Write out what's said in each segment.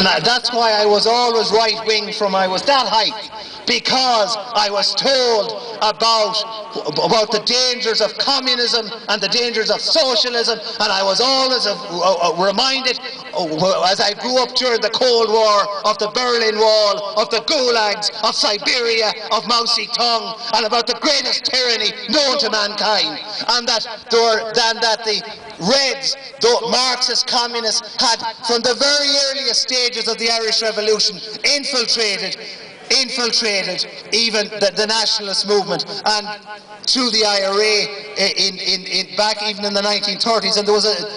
And that's why I was always right-wing from I was that height, because I was told about the dangers of communism and the dangers of socialism, and I was always reminded, as I grew up during the Cold War, of the Berlin Wall, of the gulags, of Siberia, of Mao Zedong, and about the greatest tyranny known to mankind, and that the Reds, the Marxist communists, had from the very earliest stages of the Irish Revolution infiltrated even the nationalist movement, and through the IRA back even in the 1930s, and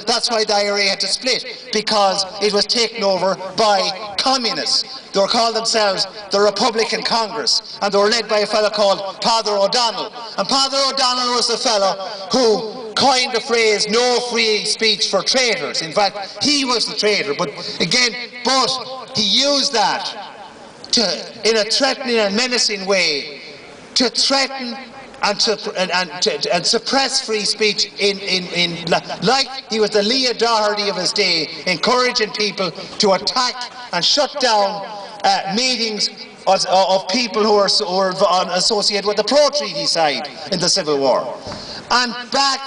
that's why the IRA had to split, because it was taken over by communists. They were called themselves the Republican Congress, and they were led by a fellow called Father O'Donnell. And Father O'Donnell was the fellow who coined the phrase "no free speech for traitors." In fact, he was the traitor, but he used that in a threatening and menacing way to threaten and suppress free speech like he was the Lee O'Doherty of his day, encouraging people to attack and shut down meetings of people who are associated with the pro-treaty side in the Civil War. That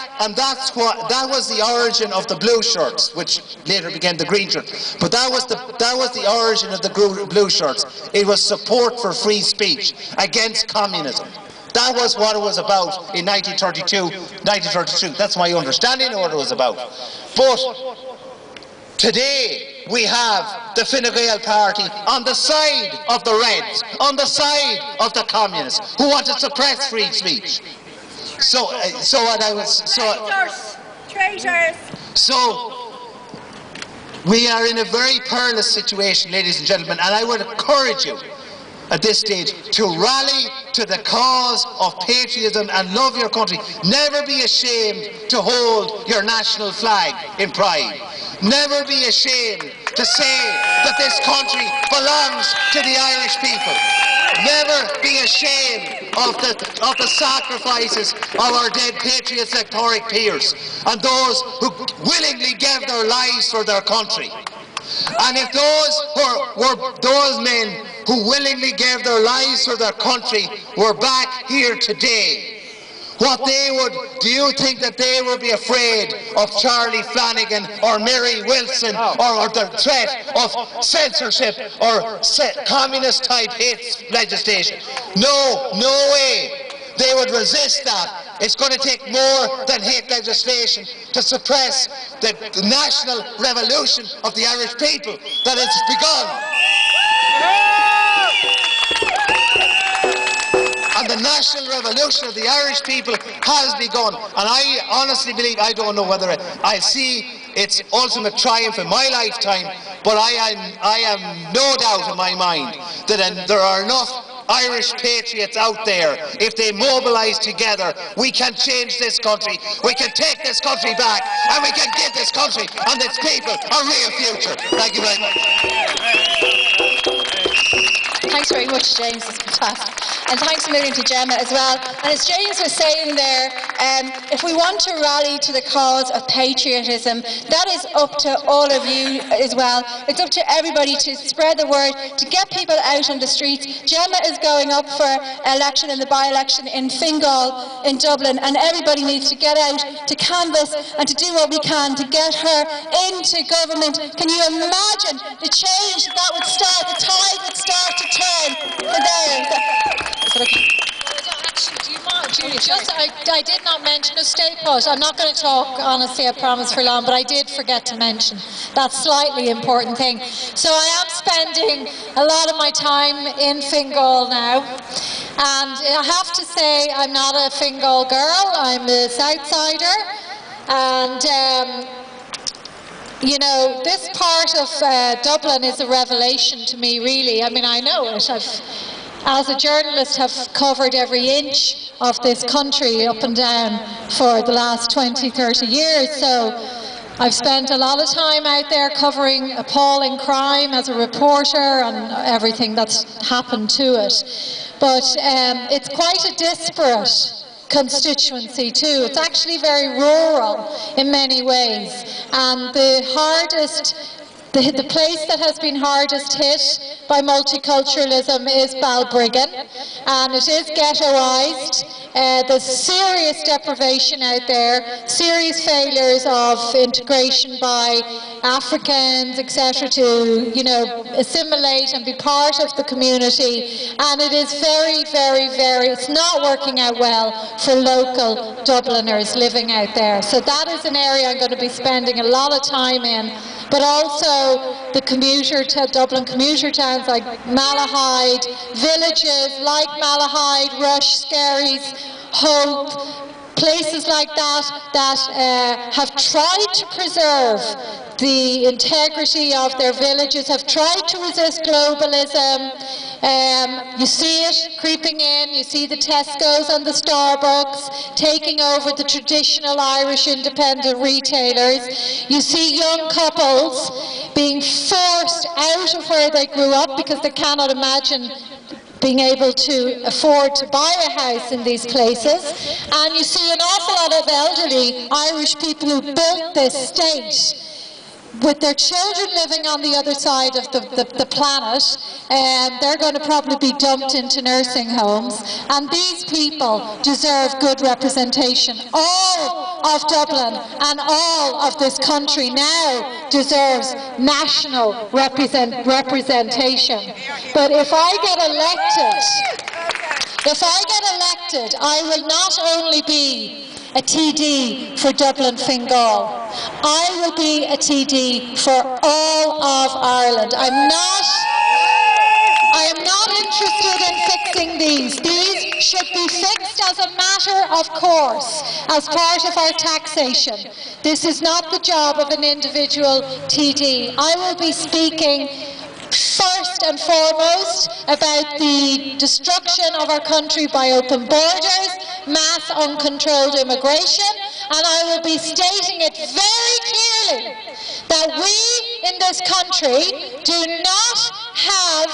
was the origin of the blue shirts, which later became the green shirts. But that was the origin of the blue shirts. It was support for free speech against communism. That was what it was about in 1932. That's my understanding of what it was about. But today we have the Fine Gael party on the side of the Reds, on the side of the communists, who want to suppress free speech. Traitors. So we are in a very perilous situation, ladies and gentlemen, and I would encourage you at this stage to rally to the cause of patriotism and love your country. Never be ashamed to hold your national flag in pride. Never be ashamed to say that this country belongs to the Irish people. Never be ashamed of the sacrifices of our dead patriots like Torrick Pearse and those who willingly gave their lives for their country. And if those men who willingly gave their lives for their country were back here today, do you think that they would be afraid of Charlie Flanagan or Mary Wilson or the threat of censorship or communist type hate legislation? No way. They would resist that. It's going to take more than hate legislation to suppress the national revolution of the Irish people that has begun. And the national revolution of the Irish people has begun. And I honestly believe, I don't know whether I'll see its ultimate triumph in my lifetime, but I am no doubt in my mind that there are enough Irish patriots out there. If they mobilise together, we can change this country, we can take this country back, and we can give this country and its people a real future. Thank you very much. Thanks very much, James. It's fantastic. And thanks a million to Gemma as well. And as James was saying there, if we want to rally to the cause of patriotism, that is up to all of you as well. It's up to everybody to spread the word, to get people out on the streets. Gemma is going up for election in the by-election in Fingal in Dublin, and everybody needs to get out to canvass and to do what we can to get her into government. Can you imagine the change that would start, the tide would start to turn for there? Actually, do you mind, Julie? I did not mention a stay put. I'm not going to talk, honestly, I promise, for long, but I did forget to mention that slightly important thing. So I am spending a lot of my time in Fingal now, and I have to say I'm not a Fingal girl, I'm a Southsider, and you know, this part of Dublin is a revelation to me, really. I mean, I know it. As a journalist, have covered every inch of this country up and down for the last 20, 30 years. So I've spent a lot of time out there covering appalling crime as a reporter and everything that's happened to it. But it's quite a disparate constituency too. It's actually very rural in many ways. And the hardest The place that has been hardest hit by multiculturalism is Balbriggan, and it is ghettoised. There's serious deprivation out there, serious failures of integration by Africans, etc., to, you know, assimilate and be part of the community, and it is very, very, very, it's not working out well for local Dubliners living out there. So that is an area I'm going to be spending a lot of time in, but also the Dublin commuter towns like Malahide, villages like Malahide, Rush, Skerries, Hope, places like that have tried to preserve the integrity of their villages, have tried to resist globalism. You see it creeping in, you see the Tesco's and the Starbucks taking over the traditional Irish independent retailers. You see young couples being forced out of where they grew up because they cannot imagine being able to afford to buy a house in these places. And you see an awful lot of elderly Irish people who built this state with their children living on the other side of the planet, and they're going to probably be dumped into nursing homes. And these people deserve good representation. All of Dublin and all of this country now deserves national representation. But if I get elected, I will not only be a TD for Dublin Fingal. I will be a TD for all of Ireland. I am not interested in fixing these. These should be fixed as a matter of course, as part of our taxation. This is not the job of an individual TD. I will be speaking first and foremost about the destruction of our country by open borders, mass uncontrolled immigration, and I will be stating it very clearly that we in this country do not have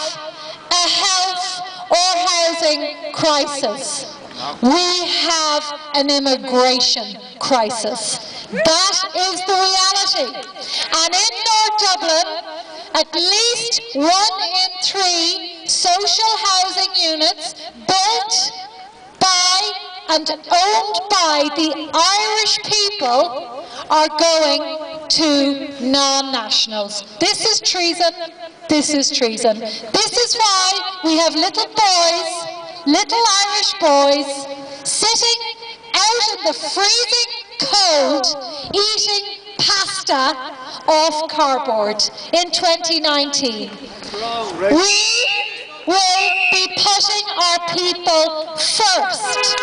a health or housing crisis. We have an immigration crisis. That is the reality. And in North Dublin, at least 1 in 3 social housing units built by and owned by the Irish people are going to non-nationals. This is treason. This is treason. This is why we have little boys, little Irish boys, sitting out in the freezing cold, eating pasta off cardboard in 2019. We will be putting our people first.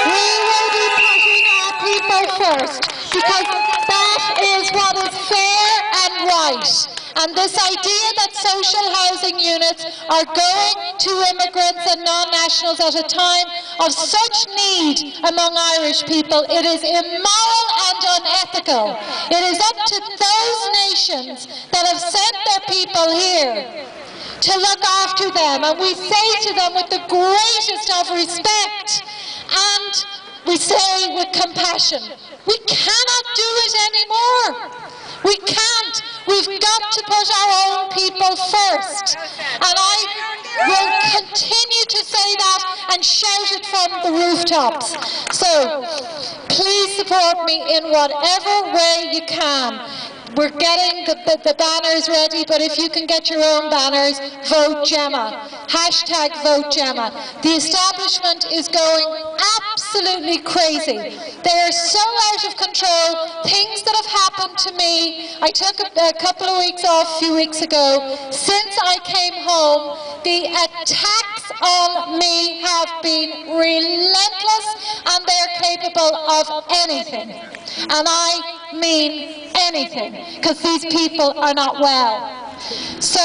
We will be putting our people first because that is what is fair and right. And this idea that social housing units are going to immigrants and non-nationals at a time of such need among Irish people, it is immoral and unethical. It is up to those nations that have sent their people here to look after them. And we say to them with the greatest of respect and we say with compassion, we cannot do it anymore. We can't. We've got to put our own people first. And I will continue to say that and shout it from the rooftops. So please support me in whatever way you can. We're getting the banners ready, but if you can get your own banners, vote Gemma. Hashtag vote Gemma. The establishment is going absolutely crazy. They are so out of control. Things that have happened to me. I took a couple of weeks off a few weeks ago. Since I came home, the attacks on me have been relentless, and they're capable of anything. And I mean anything, because these people are not well. So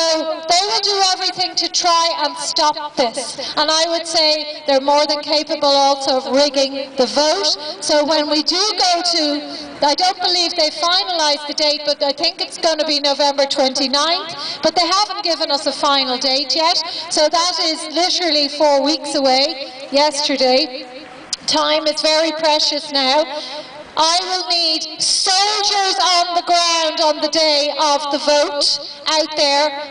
they will do everything to try and stop this. And I would say they're more than capable also of rigging the vote. So when we do go to, I don't believe they finalised the date, but I think it's going to be November 29th. But they haven't given us a final date yet. So that is literally 4 weeks away, yesterday. Time is very precious now. I will need soldiers on the ground on the day of the vote out there